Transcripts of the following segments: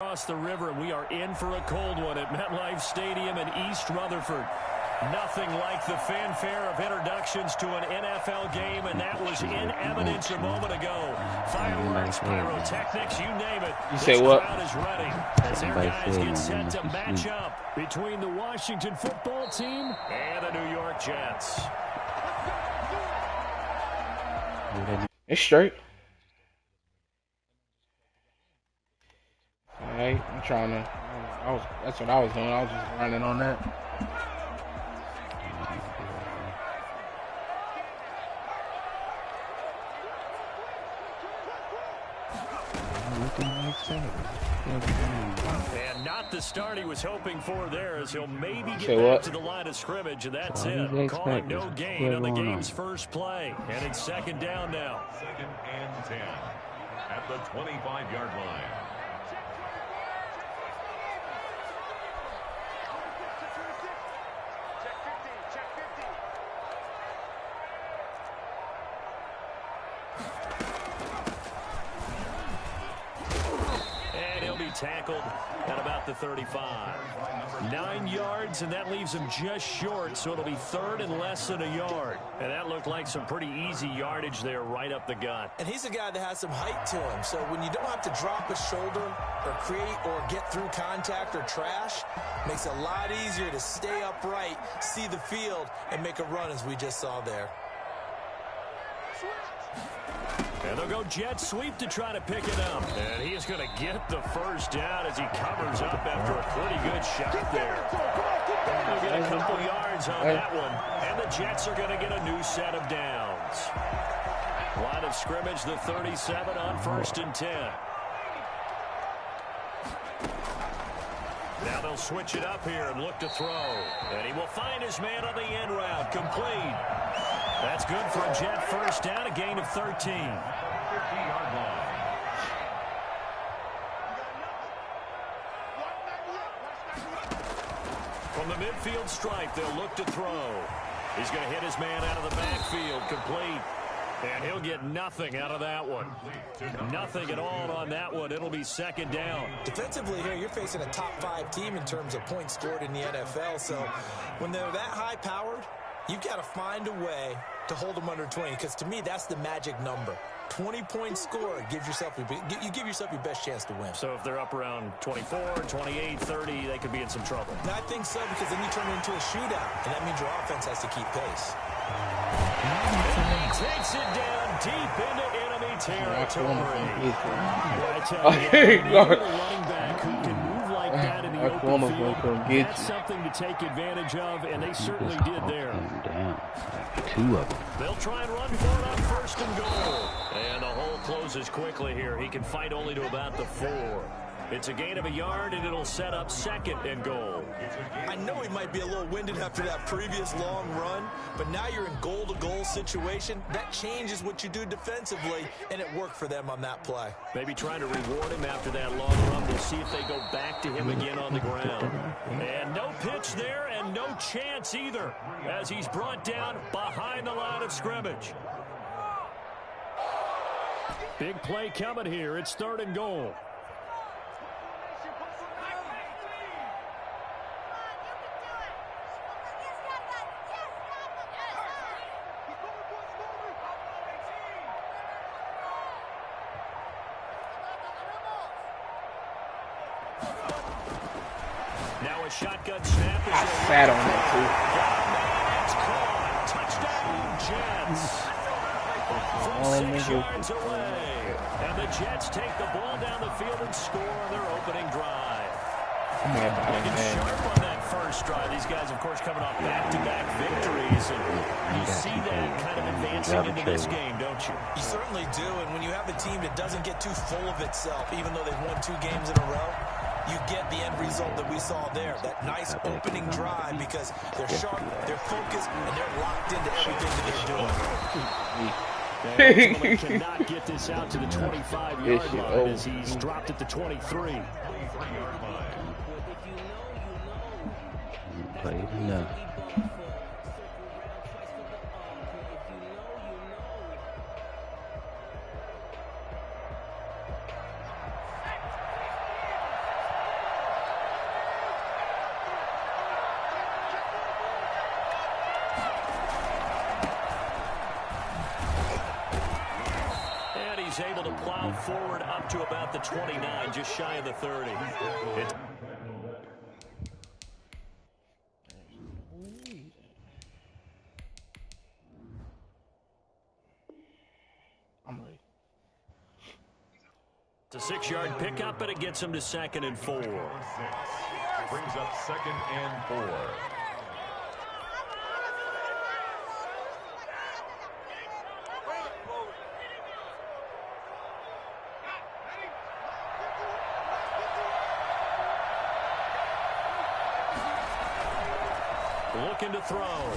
Across the river, and we are in for a cold one at MetLife Stadium in East Rutherford. Nothing like the fanfare of introductions to an NFL game, and that was in evidence a moment ago. Fireworks, pyrotechnics, you name it. You say what? Crowd is ready as their guys get set to match up between the Washington football team and the New York Jets. It's straight. Alright, I'm trying to. That's what I was doing. I was just running on that. And not the start he was hoping for there, as he'll maybe get back to the line of scrimmage, and that's it. Calling no gain on the game's first play. And it's second down now. 2nd and 10 at the 25-yard line. Tackled at about the 35. 9 yards, and that leaves him just short, so it'll be third and less than a yard. And that looked like some pretty easy yardage there right up the gut. And he's a guy that has some height to him, so when you don't have to drop a shoulder or create or get through contact or trash, it makes it a lot easier to stay upright, see the field, and make a run as we just saw there. And they'll go jet sweep to try to pick it up. And he is going to get the first down as he covers up after a pretty good shot there. They'll get a couple yards on that one. And the Jets are going to get a new set of downs. Line of scrimmage, the 37 on 1st and 10. Now they'll switch it up here and look to throw. And he will find his man on the end route. Complete. That's good for a Jet first down, a gain of 13. 50-yard line. From the midfield stripe, they'll look to throw. He's going to hit his man out of the backfield, complete. And he'll get nothing out of that one. Nothing at all on that one. It'll be second down. Defensively here, you're facing a top 5 team in terms of points scored in the NFL. So when they're that high-powered, you've got to find a way to hold them under 20, because to me, that's the magic number. 20 points scored, you give yourself your best chance to win. So if they're up around 24, 28, 30, they could be in some trouble. And I think so, because then you turn it into a shootout, and that means your offense has to keep pace. And he takes it down deep into enemy territory. I tell you, a running back who can move like that in the open field, that's something to take advantage of, and they certainly did there. Two of them. They'll try and run for it on 1st and goal. And the hole closes quickly here. He can fight only to about the 4. It's a gain of a yard, and it'll set up 2nd and goal. I know he might be a little winded after that previous long run, but now you're in goal-to-goal situation. That changes what you do defensively, and it worked for them on that play. Maybe trying to reward him after that long run. We'll see if they go back to him again on the ground. And no pitch there, and no chance either, as he's brought down behind the line of scrimmage. Big play coming here. It's 3rd and goal. Now a shotgun snap. I sat on it, too. It's caught. Touchdown, Jets. From 6 yards away. And the Jets take the ball down the field and score on their opening drive. Looking sharp on that first drive. These guys, of course, coming off back-to-back victories. And you see that kind of advancing into this game, don't you? You certainly do. And when you have a team that doesn't get too full of itself, even though they've won 2 games in a row, you get the end result that we saw there. That nice opening drive, because they're sharp, they're focused, and they're locked into everything that they're doing. They cannot get this out to the 25-yard line as he's dropped at the 23. Played enough. he's able to plow forward up to about the 29, just shy of the 30. I'm ready. It's a 6-yard pickup, but it gets him to 2nd and 4. Brings up 2nd and 4. Looking to throw.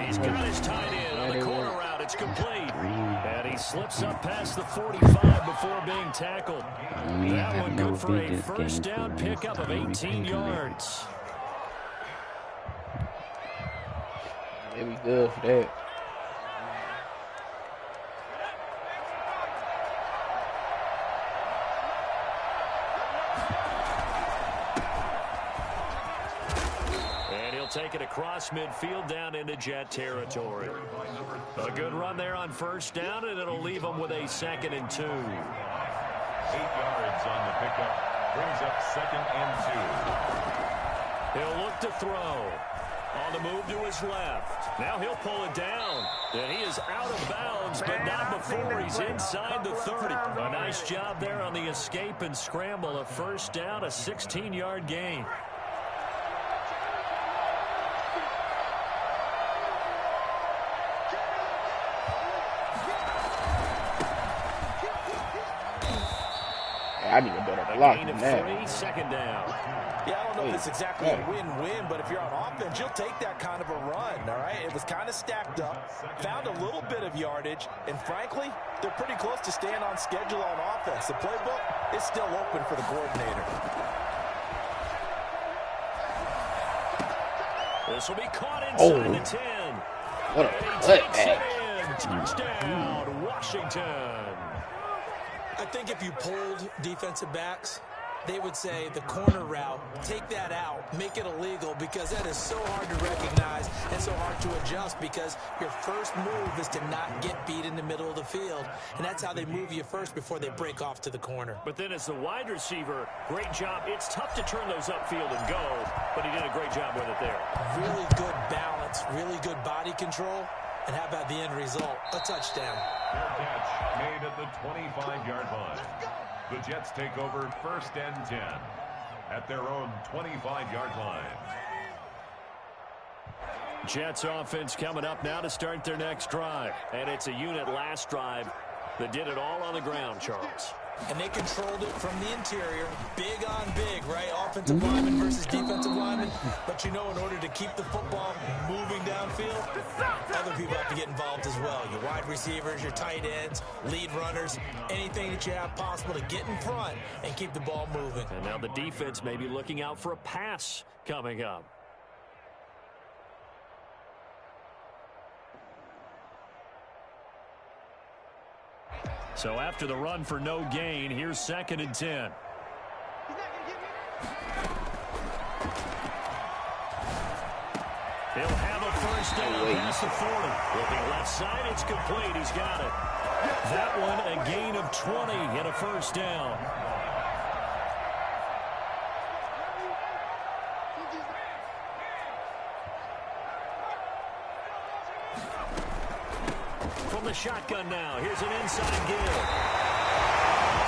He's got his tight end on the corner route. It's complete. And he slips up past the 45 before being tackled. That one good for a first down pickup of 18 yards. It was good for that. Take it across midfield down into Jet territory. A good run there on first down, and it'll leave them with a 2nd and 2. 8 yards on the pickup. Brings up 2nd and 2. He'll look to throw. On the move to his left. Now he'll pull it down. And he is out of bounds, but not before he's inside the 30. A nice job there on the escape and scramble. A first down, a 16-yard gain. I need a better block than that. 3, 2nd down. Yeah, I don't know if it's exactly a win-win, but if you're on offense, you'll take that kind of a run, all right? It was kind of stacked up, found a little bit of yardage, and frankly, they're pretty close to staying on schedule on offense. The playbook is still open for the coordinator. This will be caught inside the 10. What a putback. Touchdown, Washington. I think if you polled defensive backs, they would say the corner route, take that out, make it illegal, because that is so hard to recognize and so hard to adjust, because your first move is to not get beat in the middle of the field, and that's how they move you first before they break off to the corner. But then as the wide receiver, great job. It's tough to turn those upfield and go, but he did a great job with it there. Really good balance, really good body control, and how about the end result? A touchdown. Fair catch made at the 25-yard line. The Jets take over 1st and 10 at their own 25-yard line. Jets offense coming up now to start their next drive. And it's a unit last drive that did it all on the ground, Charles. And they controlled it from the interior. Big on big, right? Offensive lineman versus defensive lineman. But you know, in order to keep the football moving downfield, other people have to get involved as well. Your wide receivers, your tight ends, lead runners, anything that you have possible to get in front and keep the ball moving. And now the defense may be looking out for a pass coming up. So after the run for no gain, here's 2nd and 10. He'll have a first down past the 40. Looking left side, it's complete. He's got it. That one, a gain of 20 and a first down. From the shotgun now, here's an inside give.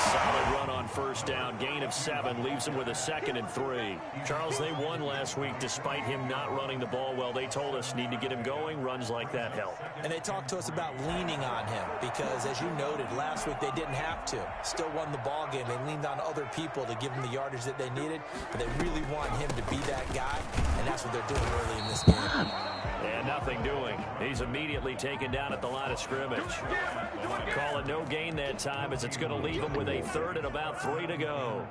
Solid run on first down. Gain of 7 leaves him with a 2nd and 3. Charles, they won last week despite him not running the ball well. They told us need to get him going. Runs like that help. And they talked to us about leaning on him because, as you noted, last week they didn't have to. Still won the ball game. They leaned on other people to give them the yardage that they needed, but they really want him to be that guy, and that's what they're doing early in this game. And nothing doing. He's immediately taken down at the line of scrimmage. Call it no gain that time as it's going to leave him with a 3rd and about 3 to go.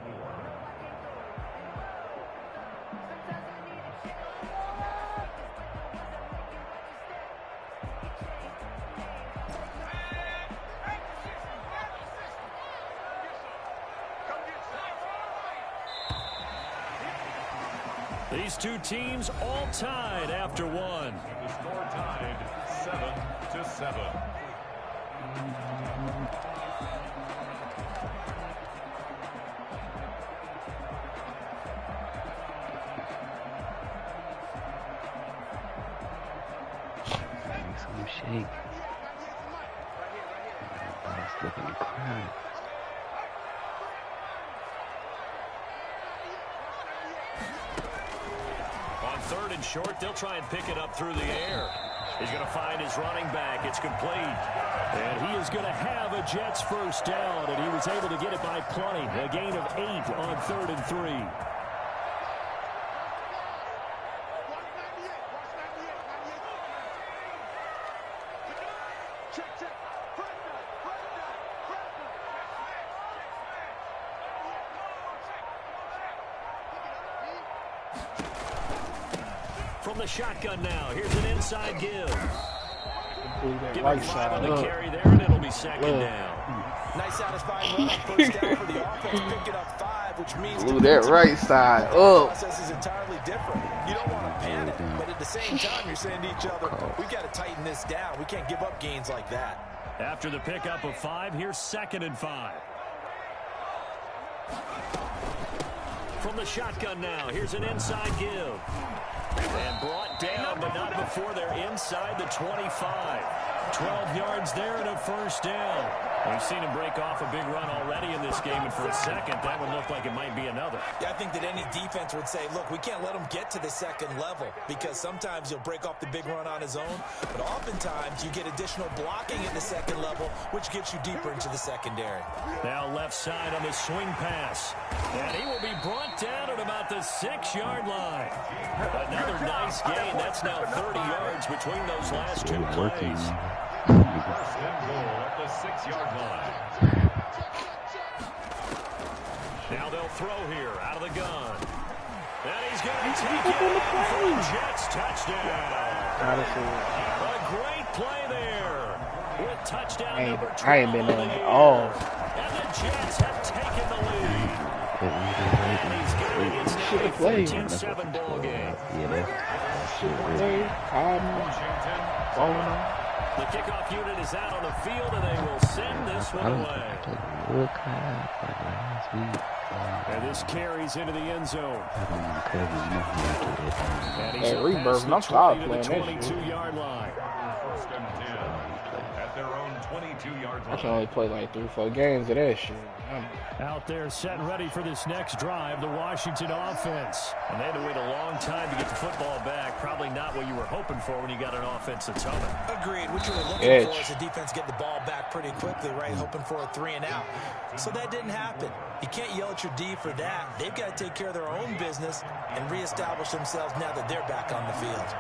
These two teams all tied after one. The score tied 7-7. Some shake. Everybody's looking to cry. On 3rd and short, they'll try and pick it up through the air. He's going to find his running back. It's complete. And he is going to have a Jets first down, and he was able to get it by plenty. A gain of 8 on 3rd and 3. From the shotgun now, here's an inside give. Give him 5 on the carry there, and it'll be 2nd down. Nice satisfying run on first down for the offense, picking up 5, which means Blew that right side the up. process is entirely different. You don't want to panic, but at the same time, you're saying to each other, we've got to tighten this down. We can't give up gains like that. After the pickup of 5, here's 2nd and 5. From the shotgun now, here's an inside give. And brought down, but not before they're inside the 25. 12 yards there and a first down. We've seen him break off a big run already in this game, and for a second, that would look like it might be another. Yeah, I think that any defense would say, look, we can't let him get to the 2nd level, because sometimes he'll break off the big run on his own, but oftentimes you get additional blocking in the 2nd level, which gets you deeper into the secondary. Now left side on the swing pass. And he will be brought down at about the 6-yard line. Another nice gain. That's now 30 yards between those last 2 plays. First and goal at the 6-yard line. Now they'll throw here out of the gun. And he's going to take it in for a Jets touchdown. A great play there. With touchdown number 12. I ain't been on it all. And the Jets have taken the lead. And he's getting it's now a 14-7 ball game. The kickoff unit is out on the field, and they will send this one away. And this carries into the end zone. And he's Rebirth, past the 20 to the 22-yard line. First and 10 at their own 22-yard I line. can only play like 3-4 games of that shit. Out there set and ready for this next drive, the Washington offense. And they had to wait a long time to get the football back. Probably not what you were hoping for when you got an offense that's humming. Agreed. What you were looking for is the defense get the ball back pretty quickly, right? Hoping for a 3 and out. So that didn't happen. You can't yell at your D for that. They've got to take care of their own business and reestablish themselves now that they're back on the field.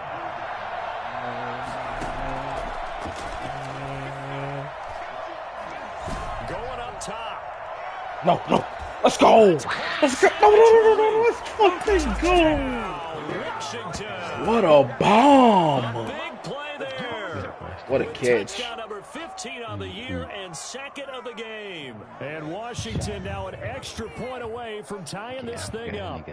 Going up top. No. Let's go. Let's go. No. Let's fucking go. Washington. What a bomb. Big play there. What a catch. Touchdown number 15 on the year and 2nd of the game. And Washington now an extra point away from tying this thing up.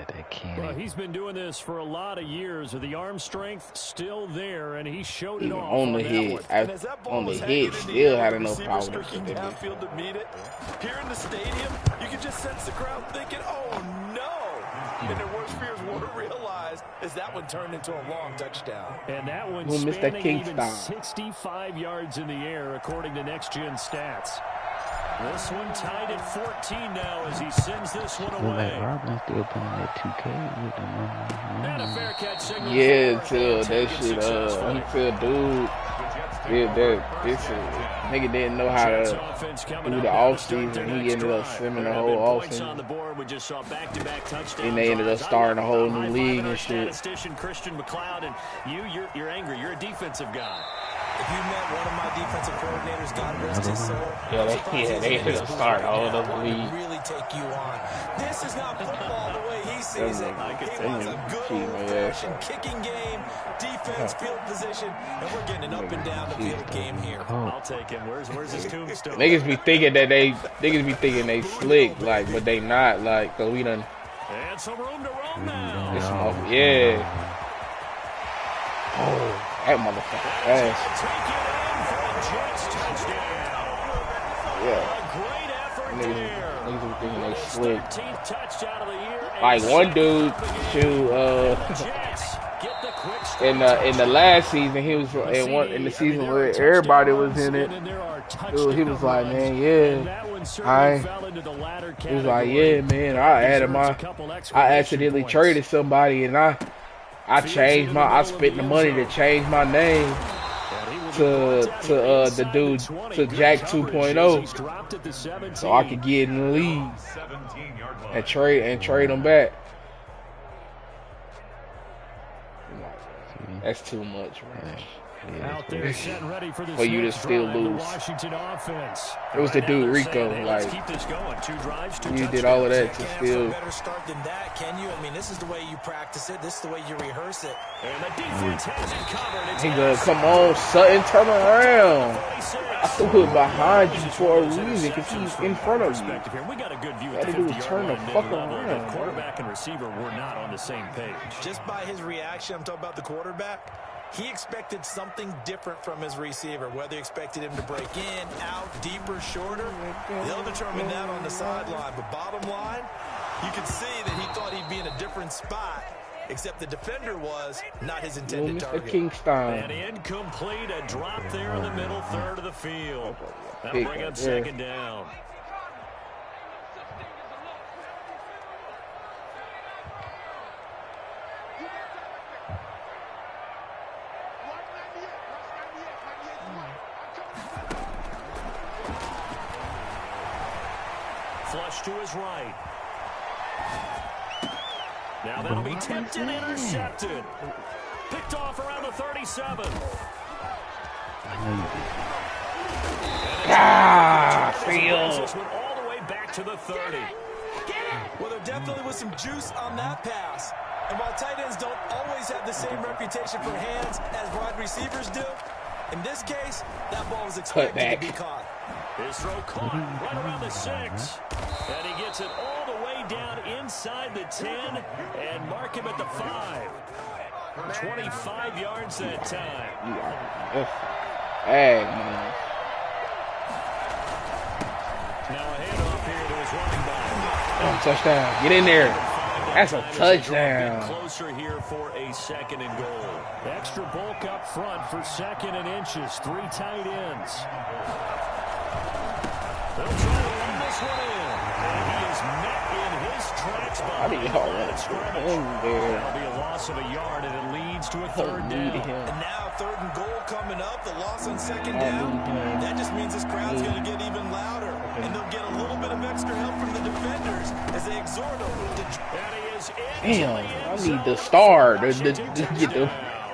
Well, he's been doing this for a lot of years with the arm strength still there, and he showed it Even off on the that head, one. on the head, still had enough power to Streaking get it. downfield to meet it. Here in the stadium, you can just sense the crowd thinking, oh no! And their worst fears weren't realized as that one turned into a long touchdown. And that one Who missed that spanning king even style? 65 yards in the air, according to Next Gen Stats. This one tied at 14 now as he sends this one away. Robin still playing that 2K with them. And a fair catch signal. Yeah, for until it. that Taken shit, successfully. until dude did that, this nigga didn't know how Jets to offense do coming the up now to off start season. their He next ended up drive. swimming the There have whole been off points on the season. board. We just saw back-to-back touchdowns. Then they ended up starting a whole new league and shit. Statistician Christian McLeod, and you're angry. You're a defensive guy. If you met one of my defensive coordinators, God rest his soul, Yeah, they they ended up starting a whole other really league. take you on. This is not football the way he sees it. He wants a good old-fashioned kicking game, defense, field position, and we're getting an up and down the field game here. I'll take him. Where's his tombstone? Niggas be thinking that they slick, like, but they not, like, cause we done. And some room to roam now. This yeah. Oh, that motherfucker fast. Take it in for a Jets touchdown. A great effort there. Niggas were thinking they slick. 13th touchdown of the year. Like one dude, Jets get the quick start. in the last season, he was in the season where everybody was in it. Dude, he was like, man, yeah, he was like, yeah, man, I accidentally traded somebody, and I spent the money to change my name to the dude to Jack 2.0, so I could get in the league and trade him back. That's too much, man. Out there, set ready for you to still lose. Washington offense. It was the dude Rico. Let's Like, keep this going. 2 drives, 2 you did all of that to Can't still. have a better start than that, can you? I mean, this is the way you practice it. This is the way you rehearse it. And the defense has it covered. It's He gonna come on, Sutton, turn around. I threw it behind you for a reason, because he's in front of you. We got a good view All at the you do is 50-yard turn the line, fuck mid-level. around. The quarterback and receiver were not on the same page. Just by his reaction, I'm talking about the quarterback, he expected something different from his receiver, whether he expected him to break in, out, deeper, shorter. They'll determine that on the sideline. But bottom line, you could see that he thought he'd be in a different spot, except the defender was not his intended Mr. target. Kingston. And incomplete, a drop there in the middle third of the field. That'll Big bring one, up yeah. 2nd down. Flush to his right. Now that'll be tipped and intercepted. Picked off around the 37. Field. This went all the way back to the 30. Well, there definitely was some juice on that pass. And while tight ends don't always have the same reputation for hands as wide receivers do, in this case, that ball was expected to be caught. His throw caught right around the 6. And he gets it all the way down inside the 10 and mark him at the 5. 25 yards that time. Hey, man. Now a handoff here to his running back. Oh, touchdown. Get in there. That's a touchdown. Closer here for a 2nd and goal. Extra bulk up front for 2nd and inches. 3 tight ends. They'll try to run this one in. And he is met in his tracks by the line of scrimmage. That'll be a loss of a yard, and it leads to a 3rd down. And now 3rd and goal coming up. The loss on 2nd down. That just means this crowd's going to get even louder. And they'll get a little bit of extra help from the defenders as they exhort them to... Damn, I need the star to get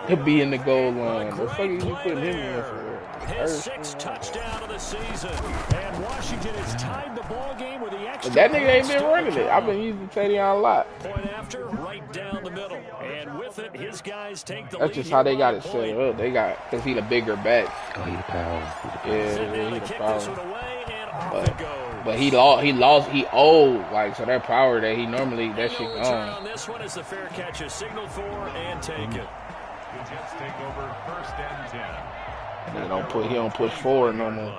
to be in the goal line. The fuck is you putting him in for? His 6th touchdown of the season. And Washington has tied the ball game with the extra. But that nigga ain't been running it. I've been using Tavion a lot. Point after, right down the middle. And with it, his guys take the lead. That's just how they got it set up. They got, because he the bigger back. Oh, he the power. Yeah, he the power. But he old, like, so that power that he normally, that shit gone. On this one is the fair catch is signaled for and taken. The Jets take over 1st and 10. He don't push forward no more.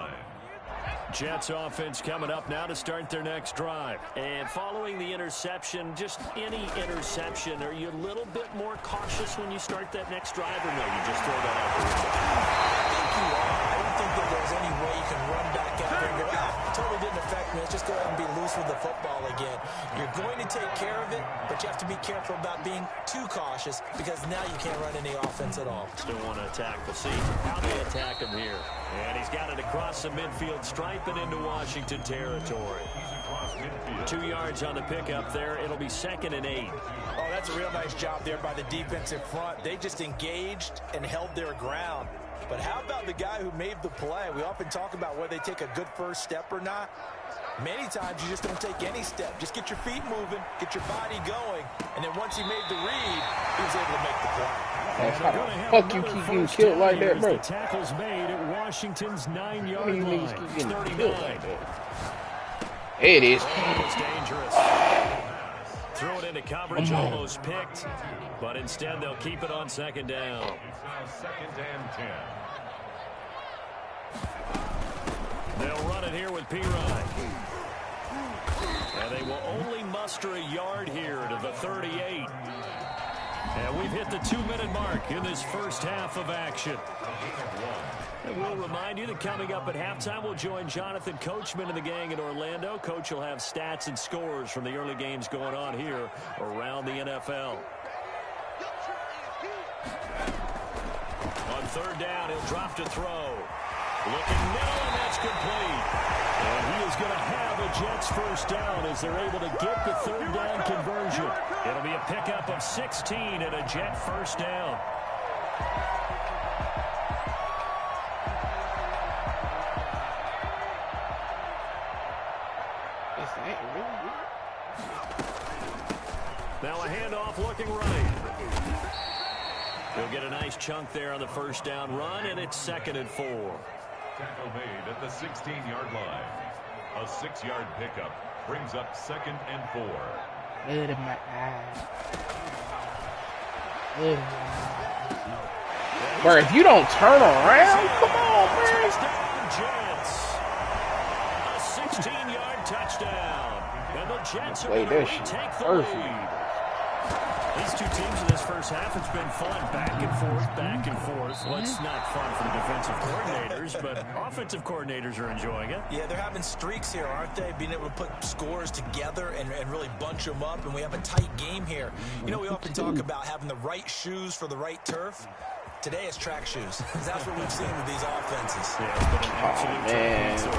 Jets offense coming up now to start their next drive. And following the interception, just any interception, are you a little bit more cautious when you start that next drive, or no, you just throw that out there? I think you are. I don't think that there's any way you can run back out there and go, totally didn't affect me. Let's just go ahead and be loose with the football again. You're going to take care of it, but you have to be careful about being too cautious because now you can't run any offense at all. Still want to attack. We'll see how they attack him here. And he's got it across the midfield stripe and into Washington territory. 2 yards on the pickup there. It'll be 2nd and 8. Oh, that's a real nice job there by the defensive front. They just engaged and held their ground. But how about the guy who made the play? We often talk about whether they take a good first step or not. Many times you just don't take any step. Just get your feet moving, get your body going, and then once he made the read, he was able to make the play. How the fuck you keep getting killed like that, bro? The tackle's made at Washington's 9-yard How many line. niggas keep getting 39. killed like that? There it is. It's dangerous. Throw it into coverage, almost picked, but instead they'll keep it on 2nd down. It's now 2nd and 10. They'll run it here with P-Ryan. And they will only muster a yard here to the 38. And we've hit the 2-minute mark in this first half of action. And we'll remind you that coming up at halftime, we'll join Jonathan Coachman and the gang in Orlando. Coach will have stats and scores from the early games going on here around the NFL. On third down, he'll drop to throw. Looking middle, and that's complete. And he is going to have a Jets first down as they're able to get the third down conversion. It'll be a pickup of 16 and a Jet first down. Now a handoff looking right. He'll get a nice chunk there on the first down run, and it's 2nd and 4. Tackle made at the 16-yard line. A 6-yard pickup brings up 2nd and 4. Good in my eyes. Good in my eyes. Bro, if you don't turn around, come on, man. Touchdown, Jets. A 16-yard touchdown. And the Jets are going to retake the lead. These two teams in this first half, it's been fun. Back and forth, back and forth. Well, it's not fun for the defensive coordinators, but offensive coordinators are enjoying it. Yeah, they're having streaks here, aren't they? Being able to put scores together and really bunch them up, and we have a tight game here. You know, we often talk about having the right shoes for the right turf. Today it's track shoes. That's what we've seen with these offenses. Yeah, it's been an absolute so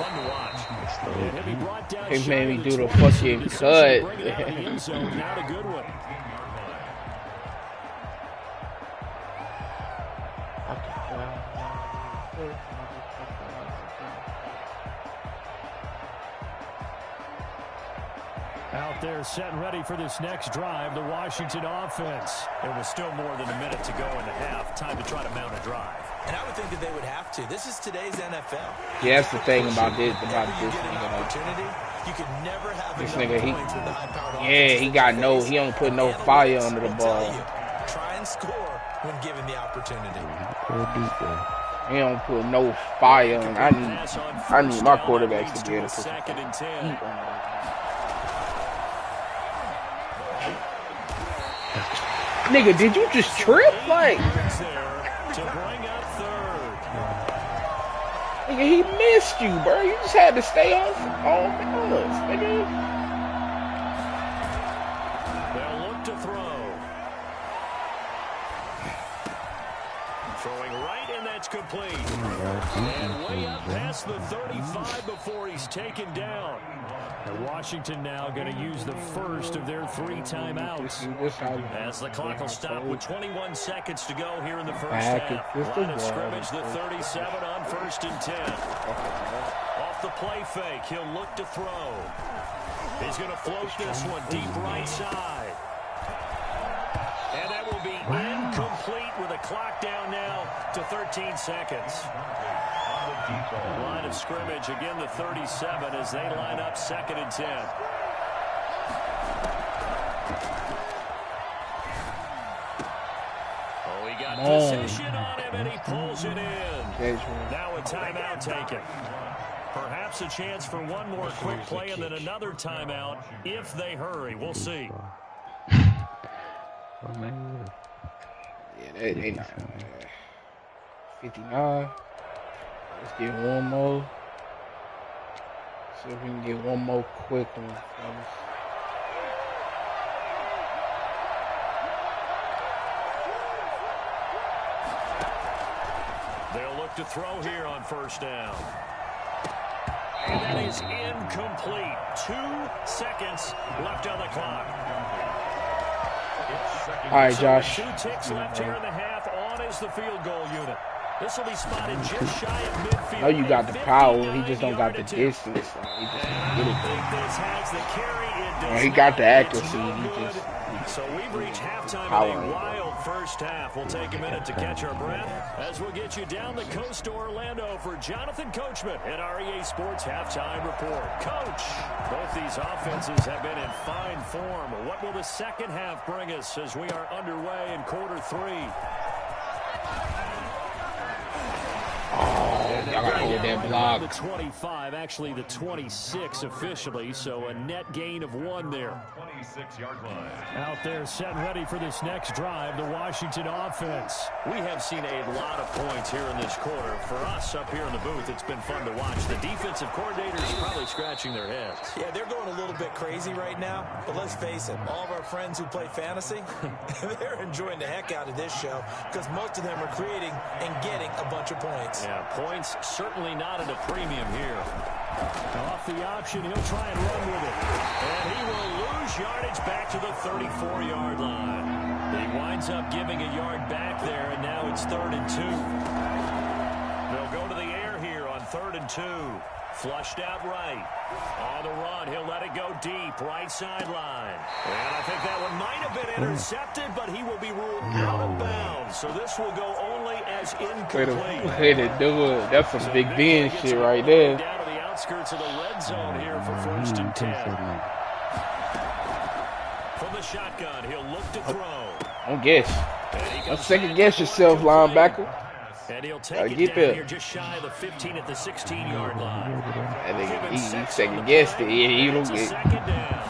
fun to watch. He made me do the fucking cut. Not a good one. Out there set and ready for this next drive, the Washington offense. It was still more than a minute to go in the half. Time to try to mount a drive. And I would think that they would have to. This is today's NFL. Yeah, that's the thing about this nigga. You could never have this nigga, he got no, he don't put no fire under the ball. Try and score when given the opportunity. He don't put no fire on. I need my quarterbacks to be able to put heat on it. Nigga, did you just trip? Like, nigga, he missed you, bro. You just had to stay on balance, nigga. They'll look to throw. Throwing right, and that's complete. And way up past the 35 before he's taken down. And Washington now going to use the first of their 3 timeouts. As the clock will stop with 21 seconds to go here in the first half. Line of scrimmage, the 37 on 1st and 10. Off the play fake, he'll look to throw. He's going to float this one deep right side. And that will be incomplete with a clock down now to 13 seconds. Line of scrimmage, again the 37 as they line up 2nd and 10. Oh, he got position on him and he pulls it in. Now a timeout taken. Perhaps a chance for one more quick play and then another timeout if they hurry. We'll see. Yeah, they not 59. Let's get one more. See if we can get one more quick one. They'll look to throw here on 1st down. And that is incomplete. 2 seconds left on the clock. All right, Josh. 2 ticks left here in the half. On is the field goal unit. This will be spotted just shy of midfield. Oh, you got the power. He just don't got the distance. He just he got the accuracy. So we've reached halftime in a wild first half. We'll take a minute to catch our breath as we'll get you down the coast to Orlando for Jonathan Coachman at REA Sports Halftime Report. Coach, both these offenses have been in fine form. What will the second half bring us as we are underway in quarter 3? Y'all gotta hold that block. The 25, actually the 26 officially, so a net gain of 1 there. 26-yard line. Out there set and ready for this next drive, the Washington offense. We have seen a lot of points here in this quarter. For us up here in the booth, it's been fun to watch. The defensive coordinators probably scratching their heads. Yeah, they're going a little bit crazy right now, but let's face it, all of our friends who play fantasy, they're enjoying the heck out of this show because most of them are creating and getting a bunch of points. Yeah, points certainly not at a premium here. Off the option, he'll try and run with it. And he will lose yardage back to the 34-yard line. He winds up giving a yard back there, and now it's 3rd and 2. They'll go to the air here on 3rd and 2. Flushed out right. On the run, he'll let it go deep, right sideline. And I think that one might have been intercepted, but he will be ruled out of bounds. So this will go only as incomplete. Way to do it. That's some Big Ben shit right there. Down to the outskirts of the red zone here for 1st and 10. From the shotgun, he'll look to throw. Don't guess. Don't second guess yourself, linebacker. And he'll take it down here just shy of the 15 at the 16-yard line. I think he second guessed it. Yeah, he don't get. Second down.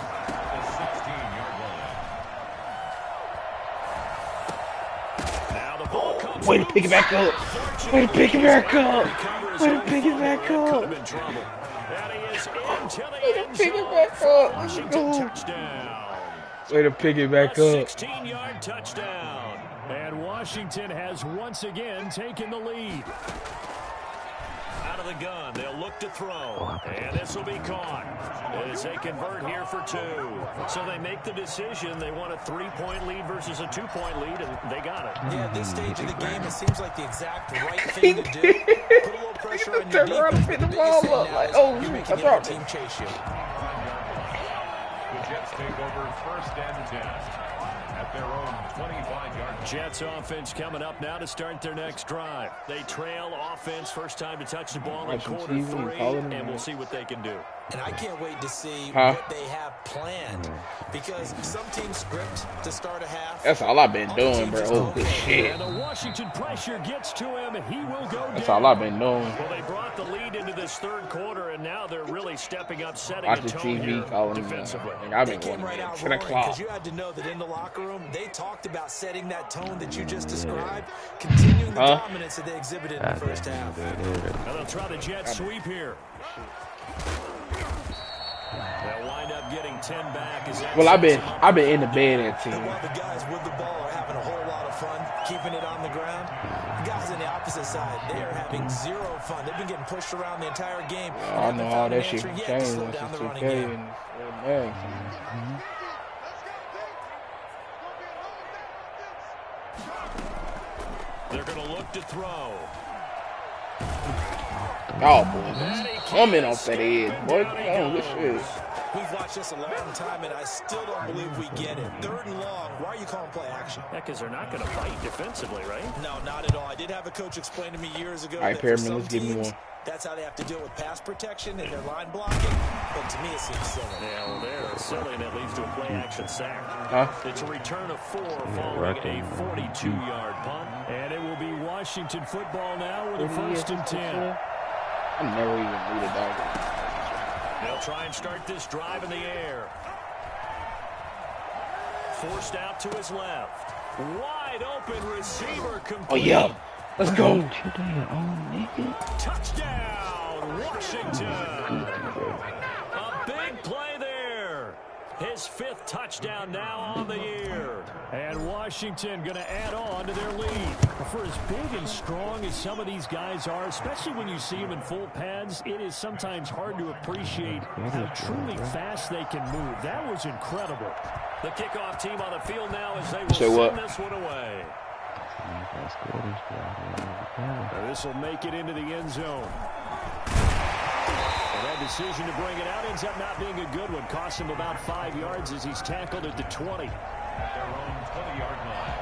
Now the ball comes. Way to pick it back up. Way to pick it back up. Way to pick it back up. And he is into the Way to end pick it zone. back up. Washington touchdown. Way to pick it back A up. 16-yard touchdown. And Washington has once again taken the lead. Out of the gun, they'll look to throw. And this will be caught as they convert here for 2. So they make the decision. They want a 3-point lead versus a 2-point lead, and they got it. Yeah, at this stage of the game, it seems like the exact right thing to do. Put a little pressure on your defense. Pick The the biggest ball thing up. now Like, is oh, you're I making the dropped other it. team chase you. The Jets take over 1st and 10 at their own 25-yard line. Jets offense coming up now to start their next drive. They trail offense, first time to touch the ball in Watching quarter TV, 3, calling and we'll see what they can do. And I can't wait to see Huh? what they have planned. Because some teams script to start a half. That's all I've been Other doing, teams bro. just Oh, don't good care. shit. And the Washington pressure gets to him, and he will go That's down. all I've been doing. Well, they brought the lead into this 3rd quarter, and now they're really stepping up, setting a Watching tone TV, here calling him. defensively. I've They been came going right to out 10 roaring o'clock. because you had to know that in the locker room, they talked about setting that tone that you just described, continuing the dominance that they exhibited in the first half. Now they'll try the jet sweep here. They'll wind up getting 10 back. Well, I've been in the bed at 10. And while the guys with the ball are having a whole lot of fun keeping it on the ground, the guys on the opposite side, they are having zero fun. They've been getting pushed around the entire game. I know all that shit can change Slow once down it's the running 2K game. and They're going to look to throw. oh boy, coming off that edge, boy. Oh, this shit. We've watched this a long time, and I still don't believe we get it. 3rd and long, why are you calling play action? Yeah, because they're not going to fight defensively, right? No, not at all. I did have a coach explain to me years ago All right, that for Perriman, some let's give me teams, one. that's how they have to deal with pass protection and their line blocking. But to me, it seems silly. Yeah, well, they're silly, and that leads to a play-action sack. Huh? It's a return of 4 following a 42-yard punt. And it will be Washington football now with a 1st and 10. I never even knew the dog. They'll try and start this drive in the air. Forced out to his left. Wide open receiver complete. Oh yeah, let's go. Touchdown, Washington. A big play there. His 5th touchdown now on the year. And Washington going to add on to their lead. For as big and strong as some of these guys are, especially when you see them in full pads, it is sometimes hard to appreciate how truly fast they can move. That was incredible. The kickoff team on the field now as they will send this one away. This will make it into the end zone. And that decision to bring it out ends up not being a good one. Cost him about 5 yards as he's tackled at the 20. At their own 20-yard line.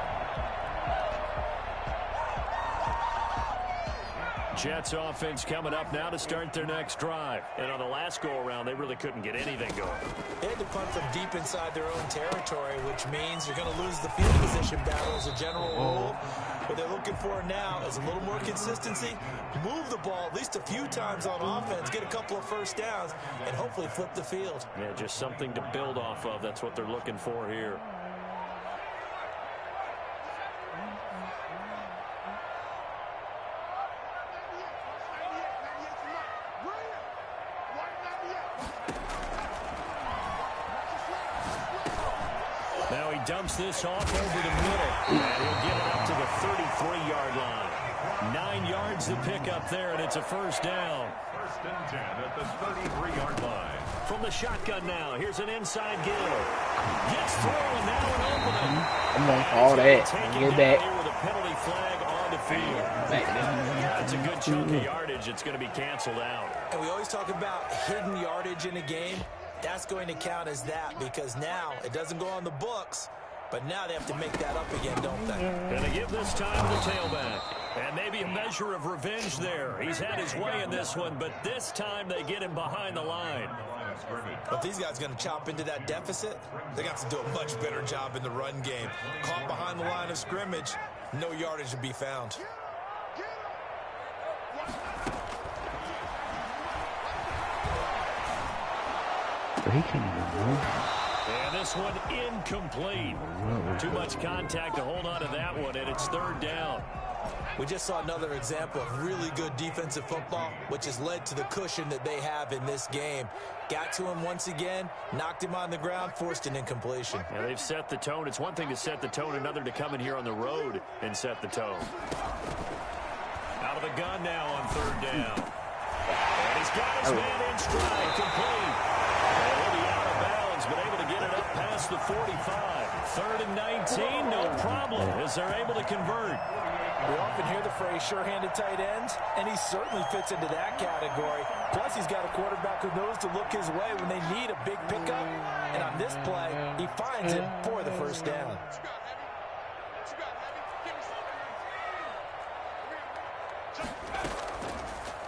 Jets offense coming up now to start their next drive. And on the last go-around, they really couldn't get anything going. They had to punt from deep inside their own territory, which means you're going to lose the field position battle as a general rule. What they're looking for now is a little more consistency, move the ball at least a few times on offense, get a couple of first downs, and hopefully flip the field. Yeah, just something to build off of. That's what they're looking for here. Now he dumps this off over the middle, and he'll get it up to the 33-yard line. 9 yards to pick up there, and it's a first down. First and 10 at the 33-yard line. From the shotgun now, here's an inside Gill. Gets through, and now an opening. I'm going to call that. Get back. With a penalty flag on the field. That's a good chunk of yardage. It's going to be canceled out. And we always talk about hidden yardage in a game. That's going to count as that because now it doesn't go on the books, but now they have to make that up again, don't they? Going to give this time to the tailback. And maybe a measure of revenge there. He's had his way in this one, but this time they get him behind the line. But these guys going to chop into that deficit, they got to do a much better job in the run game. Caught behind the line of scrimmage, no yardage to be found. He can't even move. And this one incomplete. Too much contact to hold on to that one, and it's third down. We just saw another example of really good defensive football, which has led to the cushion that they have in this game. Got to him once again, knocked him on the ground, forced an incompletion. Yeah, they've set the tone. It's one thing to set the tone, another to come in here on the road and set the tone. Out of the gun now on third down. And he's got his man in stride, complete. And he'll be out of bounds, but able to get it up past the 45. Third and 19, no problem, as they're able to convert. We often hear the phrase sure-handed tight ends, and he certainly fits into that category. Plus, he's got a quarterback who knows to look his way when they need a big pickup. And on this play, he finds it for the first down.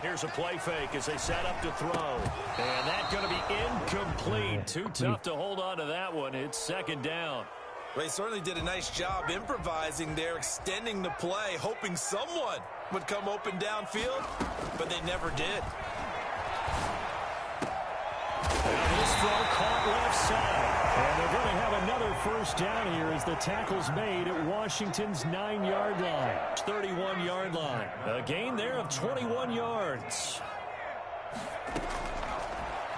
Here's a play fake as they set up to throw. And that's going to be incomplete. Too tough to hold on to that one. It's second down. Well, he certainly did a nice job improvising there, extending the play, hoping someone would come open downfield, but they never did. And this throw caught left side. And they're going to have another first down here as the tackle's made at Washington's 9-yard line. 31-yard line. A gain there of 21 yards.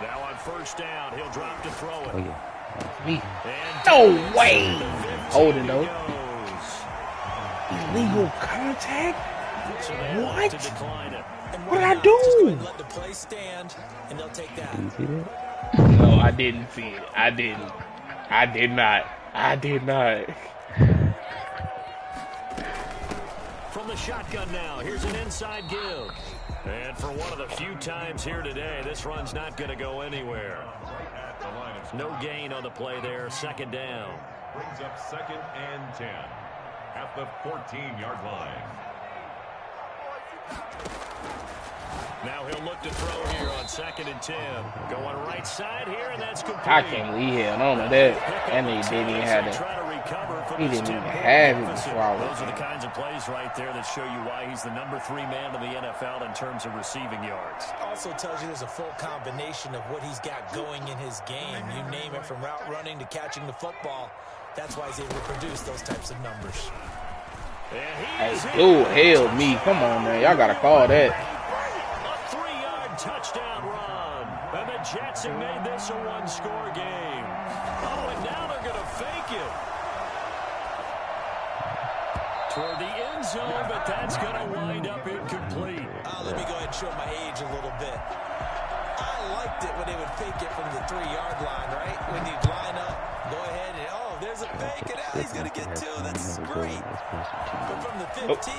Now on first down, he'll drop to throw it. Oh, yeah. Me. No way! Holding though. Illegal contact? So what? What did I do? Let the play stand, and they'll take that. Did you see that? No, I didn't see it. I didn't. I did not. I did not. From the shotgun now, here's an inside give. And for one of the few times here today, this run's not going to go anywhere. No gain on the play there, second down. Brings up second and 10 at the 14-yard line. Now he'll look to throw here on second and 10. Going right side here, and that's complete. I can't believe he held on to that. And he didn't even have it. He didn't even have it before I was. Those are the kinds of plays right there that show you why he's the number 3 man in the NFL in terms of receiving yards. Also tells you there's a full combination of what he's got going in his game. You name it, from route running to catching the football. That's why he's able to produce those types of numbers. Hey, dude, hell me. Come on, man. Y'all got to call that. A 3-yard touchdown run. And the Jets have made this a one-score game. Oh, and now they're going to fake it. Toward the end zone, but that's going to wind up incomplete. Let me go ahead and show my age a little bit. I liked it when they would fake it from the 3-yard line, right? When you'd line up, go ahead and, oh, there's a fake, and now he's going to get 2. That's great. But from the 15,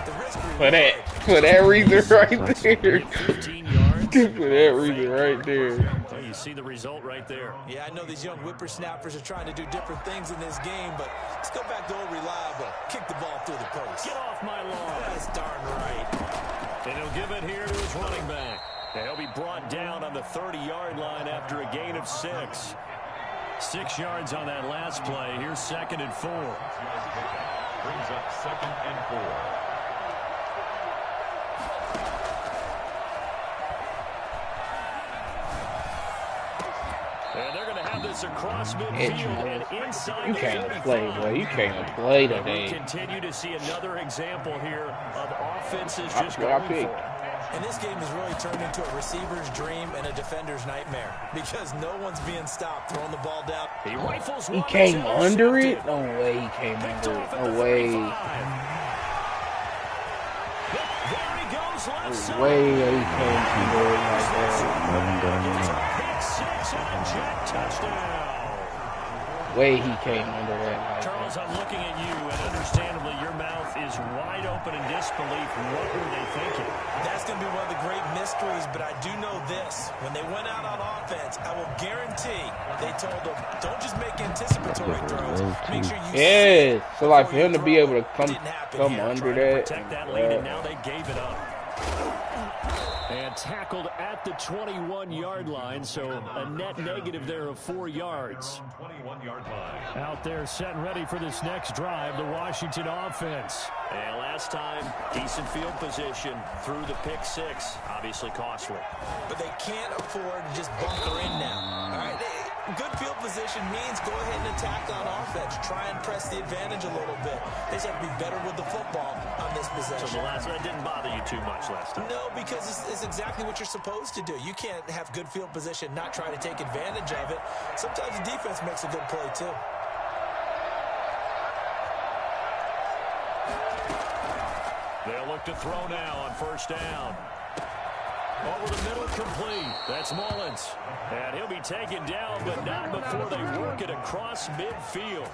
the risk reward. For that reason right there. 15 yards. For that reason right there. Well, you see the result right there. Yeah, I know these young whippersnappers are trying to do different things in this game, but let's go back to old reliable. Kick the ball through the post. Get off my lawn. That's darn right. And he'll give it here to his running back. And he'll be brought down on the 30-yard line after a gain of 6. 6 yards on that last play. Here's 2nd and 4. Brings up 2nd and 4. And they're going to have this across midfield and inside. You can't play, boy. You can't play today. We continue to see another example here of offenses just going for it. And this game has really turned into a receiver's dream and a defender's nightmare because no one's being stopped throwing the ball down. He rifles He came under it? No way he came under it. No way. There he goes left side. No way he came under it like that. Pick 6 and a Jet touchdown. Way he came under that like Charles, I'm looking at you, and understandably your mouth is wide open in disbelief. What were they thinking? That's going to be one of the great mysteries, but I do know this. When they went out on offense, I will guarantee they told them, don't just make anticipatory throws. Make sure you yeah, so like for him to be able to come under that. Protect that lead, and now they gave it up. And tackled at the 21-yard line, so a net negative there of 4 yards. 21-yard line. Out there set and ready for this next drive, the Washington offense. And last time, decent field position through the pick 6, obviously costly. But they can't afford to just bunker in now. All right, good field position means go ahead and attack on offense. Try and press the advantage a little bit. They just have to be better with the football on this possession. So the last one didn't bother you too much last time? No, because it's exactly what you're supposed to do. You can't have good field position, not try to take advantage of it. Sometimes the defense makes a good play, too. They'll look to throw now on first down. Over the middle, complete. That's Mullins. And he'll be taken down, but not before they work it across midfield.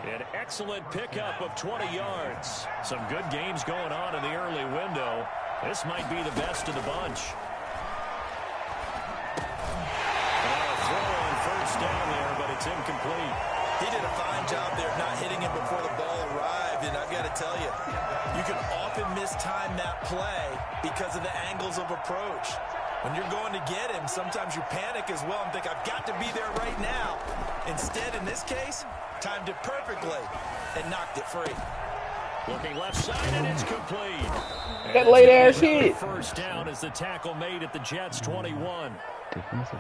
An excellent pickup of 20 yards. Some good games going on in the early window. This might be the best of the bunch. And a throw on first down there, but it's incomplete. He did a fine job there not hitting him before the ball arrived, and I've got to tell you, you can often mistime that play because of the angles of approach. When you're going to get him, sometimes you panic as well and think, I've got to be there right now. Instead, in this case, timed it perfectly and knocked it free. Looking left side, and it's complete. That late-ass hit. First down as the tackle made at the Jets' 21.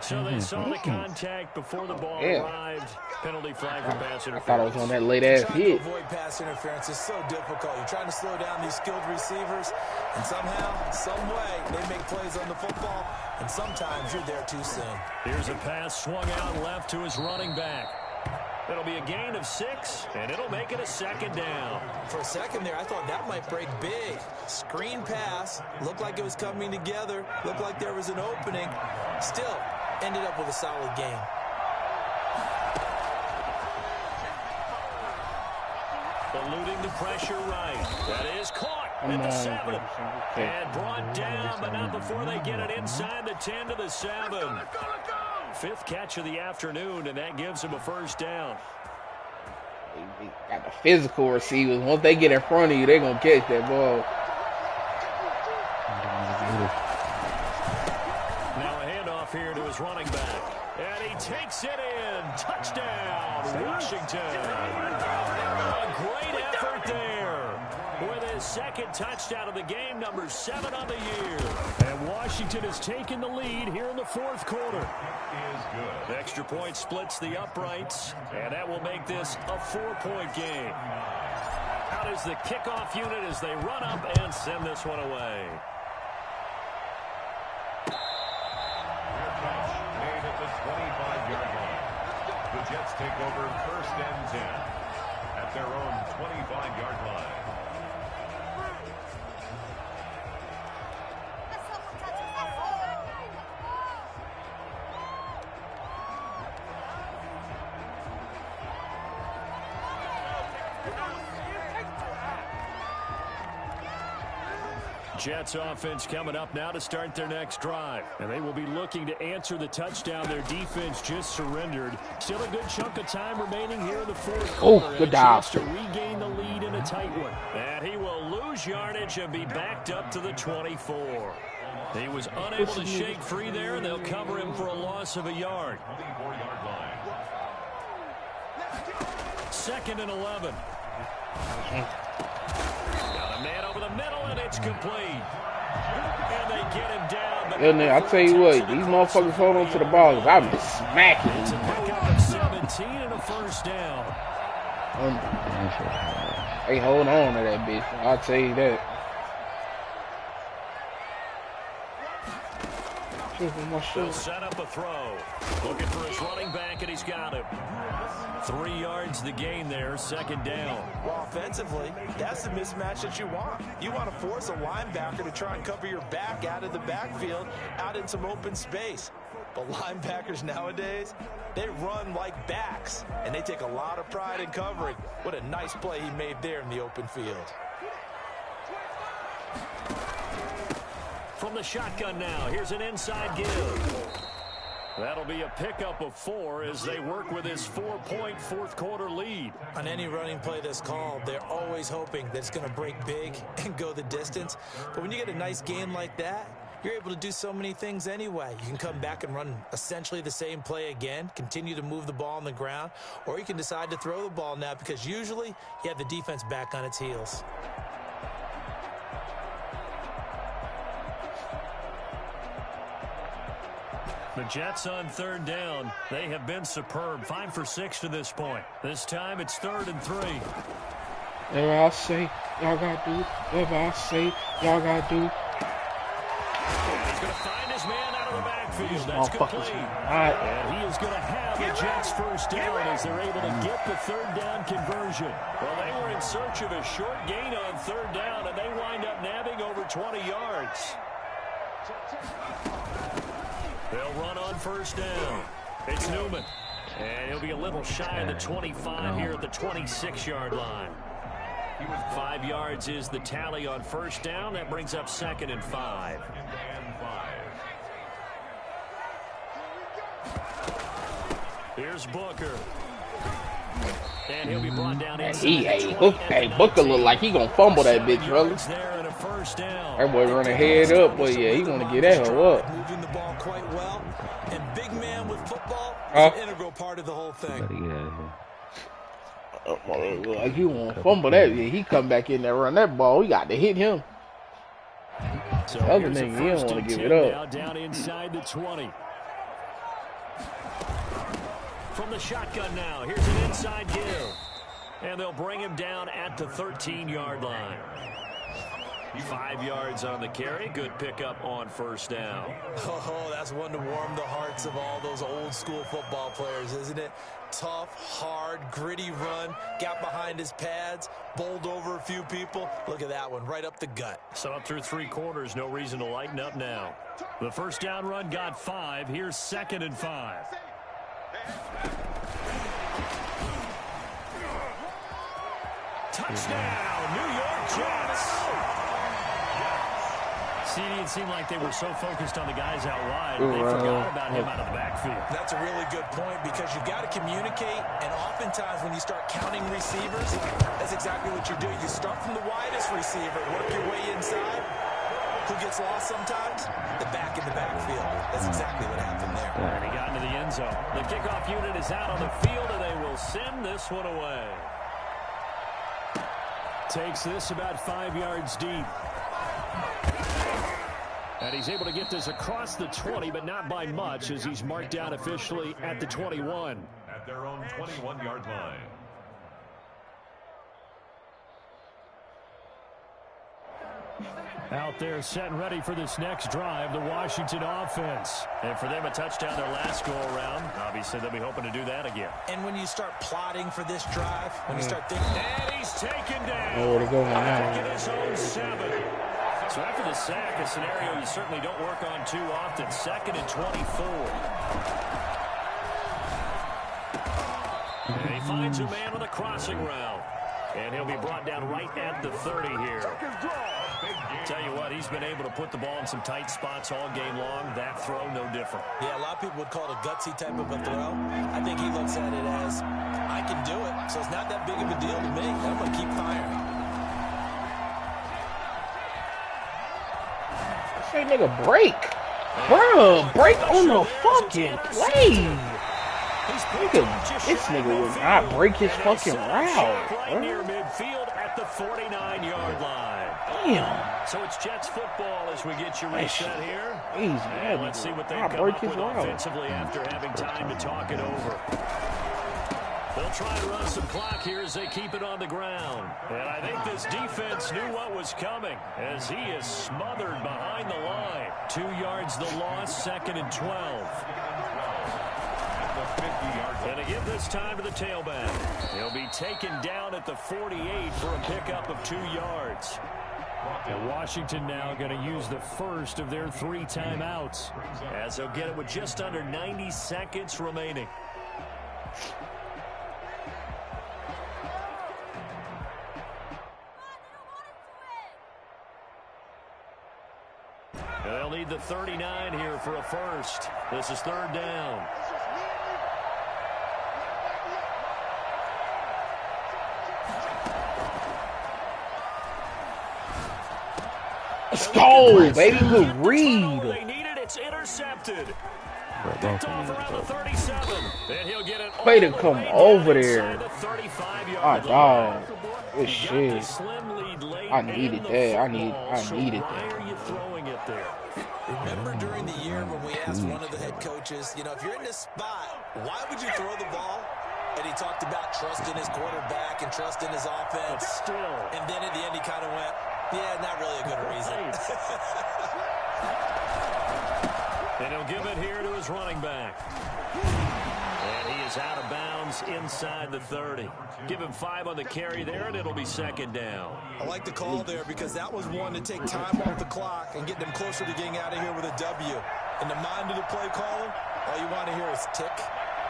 So they saw the contact before the ball arrived. Penalty flag for pass interference. I thought it was on that late-ass hit. Trying to avoid pass interference is so difficult. You're trying to slow down these skilled receivers, and somehow, some way, they make plays on the football, and sometimes you're there too soon. Here's a pass swung out left to his running back. It'll be a gain of 6, and it'll make it a second down. For a second there, I thought that might break big. Screen pass. Looked like it was coming together. Looked like there was an opening. Still, ended up with a solid gain. Eluding the pressure right. That is caught at the 7. And brought down, but not before they get it inside the 10 to the 7. 5th catch of the afternoon, and that gives him a first down. They got the physical receivers. Once they get in front of you, they're going to catch that ball. Now a handoff here to his running back. And he takes it in. Touchdown, Washington. A great effort there. With his second touchdown of the game, number 7 on the year. And Washington has taken the lead here in the 4th quarter. The extra point splits the uprights, and that will make this a 4-point game. Out is the kickoff unit as they run up and send this one away. Made at the 25-yard line. The Jets take over 1st and 10 at their own 25-yard line. Jets offense coming up now to start their next drive. And they will be looking to answer the touchdown their defense just surrendered. Still a good chunk of time remaining here in the fourth quarter. Oh, good job. To regain the lead in a tight one. And he will lose yardage and be backed up to the 24. He was unable to shake free there, and they'll cover him for a loss of a yard. 24-yard line. 2nd and 11. Got a man over the middle, and it's complete. And they get him down. But I tell you what, these motherfuckers hold on to the ball. I'm smacking. it's a pickup of 17 and a first down. Hey, hold on to that bitch. I'll tell you that. They'll set up a throw. Looking for his running back, and he's got him. 3 yards the gain there, 2nd down. Well, offensively, that's the mismatch that you want. You want to force a linebacker to try and cover your back out of the backfield, out in some open space. But linebackers nowadays, they run like backs, and they take a lot of pride in covering. What a nice play he made there in the open field. From the shotgun now, here's an inside give. That'll be a pickup of 4 as they work with his 4-point fourth-quarter lead. On any running play that's called, they're always hoping that it's going to break big and go the distance. But when you get a nice game like that, you're able to do so many things anyway. You can come back and run essentially the same play again, continue to move the ball on the ground, or you can decide to throw the ball now because usually you have the defense back on its heels. The Jets on 3rd down. They have been superb. 5 for 6 to this point. This time it's 3rd and 3. Whatever I say, y'all gotta do. Whatever I say, y'all gotta do. He's going to find his man out of the backfield. That's complete. And he is going to have the Jets first down as they're able to get the 3rd down conversion. Well, they were in search of a short gain on 3rd down, and they wind up nabbing over 20 yards. They'll run on 1st down. It's Newman. And he'll be a little shy of the 25 here at the 26-yard line. 5 yards is the tally on 1st down. That brings up 2nd and 5. Here's Booker. And he'll be brought down Hey, Booker look like he gonna fumble that bitch, brother. That boy running head up, but yeah, he wanna get that hoe up. Moving the ball quite well, and big man with football is an integral part of the whole thing. Like he wanna fumble that. Yeah, he come back in there, run that ball. We got to hit him. So the other nigga, he don't wanna give it up. Now down inside the 20. From the shotgun now, here's an inside give. And they'll bring him down at the 13-yard line. 5 yards on the carry. Good pickup on 1st down. Oh, that's one to warm the hearts of all those old-school football players, isn't it? Tough, hard, gritty run. Got behind his pads, bowled over a few people. Look at that one, right up the gut. So up through 3 quarters, no reason to lighten up now. The 1st down run got 5. Here's 2nd and 5. Touchdown, New York Jets. See, it seemed like they were so focused on the guys out wide, they forgot about him out of the backfield. That's a really good point because you've got to communicate, and oftentimes when you start counting receivers, that's exactly what you do. You start from the widest receiver, work your way inside. Who gets lost sometimes? The back in the backfield. That's exactly what happened there. And he got into the end zone. The kickoff unit is out on the field, and they will send this one away. Takes this about 5 yards deep. And he's able to get this across the 20, but not by much, as he's marked down officially at the 21. At their own 21-yard line. Out there set and ready for this next drive, the Washington offense. And for them, a touchdown their last go-around. Obviously, they'll be hoping to do that again. And when you start plotting for this drive, when you start thinking... And he's taken down. Nowhere to go now. Back in his own 7. So after the sack, a scenario you certainly don't work on too often. 2nd and 24. And he finds a man on the crossing route. And he'll be brought down right at the 30 here. Tell you what, he's been able to put the ball in some tight spots all game long. That throw, no different. Yeah, a lot of people would call it a gutsy type of a throw. I think he looks at it as, I can do it, so it's not that big of a deal to me. I'm going to keep firing. Say, nigga, break. Bro, break on the fucking play. This nigga will not break his fucking route. Right near midfield at the 49-yard line. Damn. So it's Jets football as we get you reset here. Easy, And let's see what they come up with offensively after having time to talk it over. They'll try to run some clock here as they keep it on the ground. And I think this defense knew what was coming as he is smothered behind the line. 2 yards the loss, 2nd and 12. And to give this time to the tailback. He'll be taken down at the 48 for a pickup of 2 yards. And Washington now going to use the first of their 3 timeouts as they'll get it with just under 90 seconds remaining. They'll need the 39 here for a first. This is 3rd down. Let's go, baby. Good read. They need it. It's intercepted. Picked off around the 37. And he'll get it Way to come over there. Oh, dog. Good shit. I needed that. I needed that. Why are you throwing it there? Remember during the year when we asked one of the head coaches, you know, if you're in this spot, why would you throw the ball? And he talked about trusting his quarterback and trusting his offense. But still. And then at the end he kind of went, yeah, not really a good reason. And he'll give it here to his running back. And he is out of bounds inside the 30. Give him 5 on the carry there, and it'll be 2nd down. I like the call there because that was one to take time off the clock and get them closer to getting out of here with a W. In the mind of the play caller, all you want to hear is tick,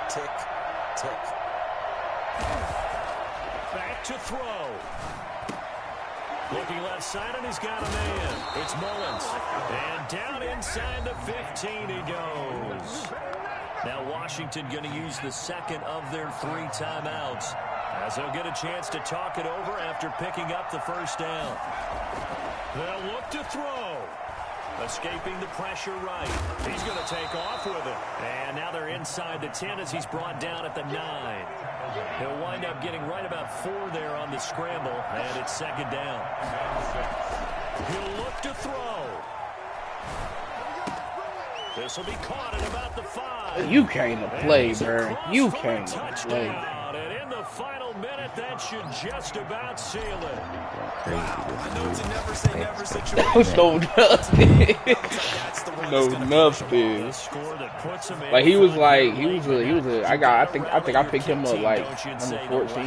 tick, tick. Back to throw. Looking left side, and he's got a man. It's Mullins. And down inside the 15 he goes. Now Washington going to use the 2nd of their 3 timeouts as they'll get a chance to talk it over after picking up the 1st down. They'll look to throw. Escaping the pressure right. He's going to take off with it. And now they're inside the 10 as he's brought down at the 9. He'll wind up getting right about 4 there on the scramble, and it's 2nd down. He'll look to throw. This will be caught at about the 5. You came to play, bro. You came to play. And in the final minute, that should just about seal it. I know it's a never say never situation. No nothing. No nothing. Like he was I think I picked him up like number 14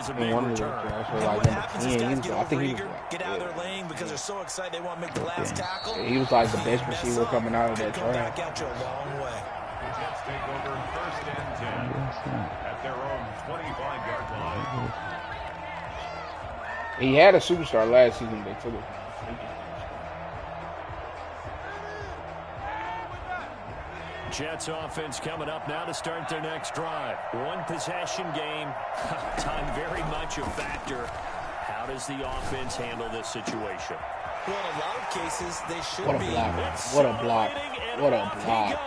in one of the like number 10. He was, I think he was like, get out of their lane because they're so excited they want to make the last tackle. he was like the best receiver coming out of that Come draft. back out you a long way. The Jets take over 1st and 10 at their own 25-yard line. He had a superstar last season, but took it. Jets offense coming up now to start their next drive. 1 possession game. Time very much a factor. How does the offense handle this situation? Well, in a lot of cases, they should What a be. block. What a block. What a block.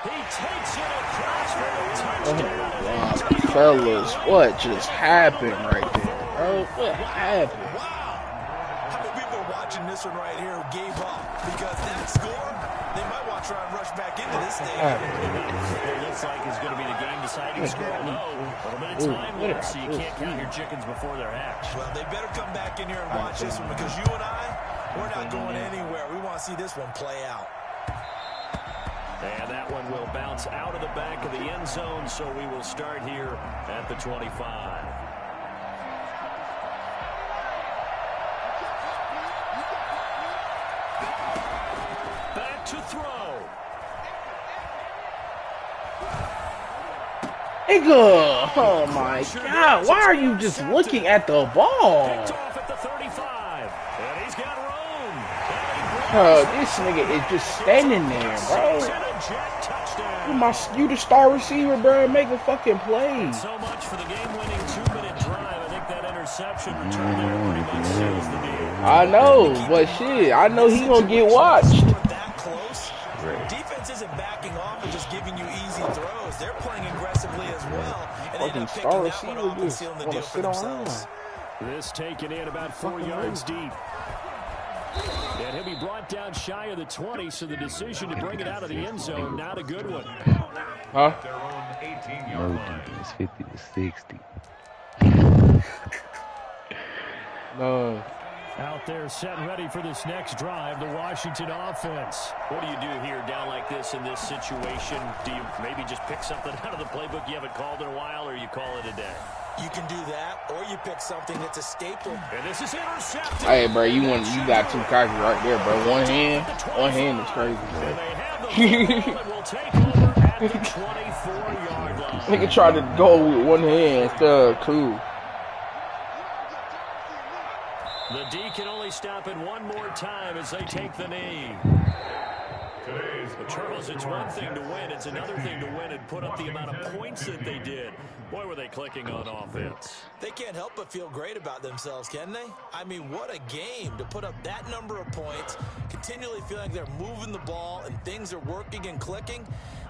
He takes it across for the touchdown. Oh, fellas, what just happened right there, bro? What happened? Wow. How many people are watching this one right here who gave up? Because that score, they might want to try and rush back into this stage. It looks like it's going to be the game-deciding score. No, a little bit of time left, so you can't count your chickens before they're hatched. Well, they better come back in here and watch this one because you and I, we're not going anywhere. We want to see this one play out. And that one will bounce out of the back of the end zone, so we will start here at the 25. Back to throw. Nigga, oh my God, why are you just looking at the ball? Picked off at the 35. This nigga is just standing there, bro. You the star receiver, bro. Make a fucking play. So much for the game-winning 2-minute drive. I think that interception return there pretty much seals the deal. I know, but shit, I know he gonna get watched. That close. Defense isn't backing off and just giving you easy throws. They're playing aggressively as well, and they end up picking that one off and sealing the deal for themselves. This taken in about 4 yards deep. And he'll be brought down shy of the 20, so the decision to bring it out of the end zone, not a good one. Huh? No defense, 50 to 60. No. Out there set and ready for this next drive, the Washington offense. What do you do here down like this in this situation? Do you maybe just pick something out of the playbook you haven't called in a while, or you call it a day? You can do that, or you pick something that's a staple. And this is intercepted. Hey, bro, you got too cocky right there, bro. One hand is crazy, bro. Will take over at the 24-yard line. Nigga tried to go with one hand instead of two. The D can only stop it one more time as they take the knee. But Charles, it's one thing to win. It's another thing to win and put up the amount of points that they did. Boy, were they clicking on offense. They can't help but feel great about themselves, can they? I mean, what a game to put up that number of points, continually feel like they're moving the ball and things are working and clicking.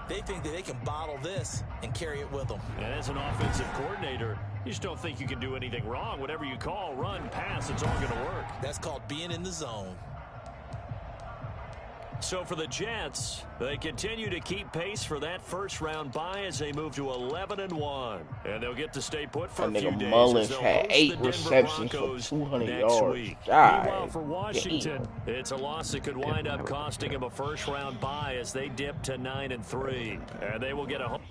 They think that they can bottle this and carry it with them. And as an offensive coordinator, you just don't think you can do anything wrong. Whatever you call, run, pass, it's all going to work. That's called being in the zone. So for the Jets, they continue to keep pace for that first-round bye as they move to 11-1. And they'll get to stay put for a few days. Mullins had 8 receptions for 200 yards. Meanwhile, for Washington, it's a loss that could wind up costing him a first-round bye as they dip to 9-3. And they will get a home.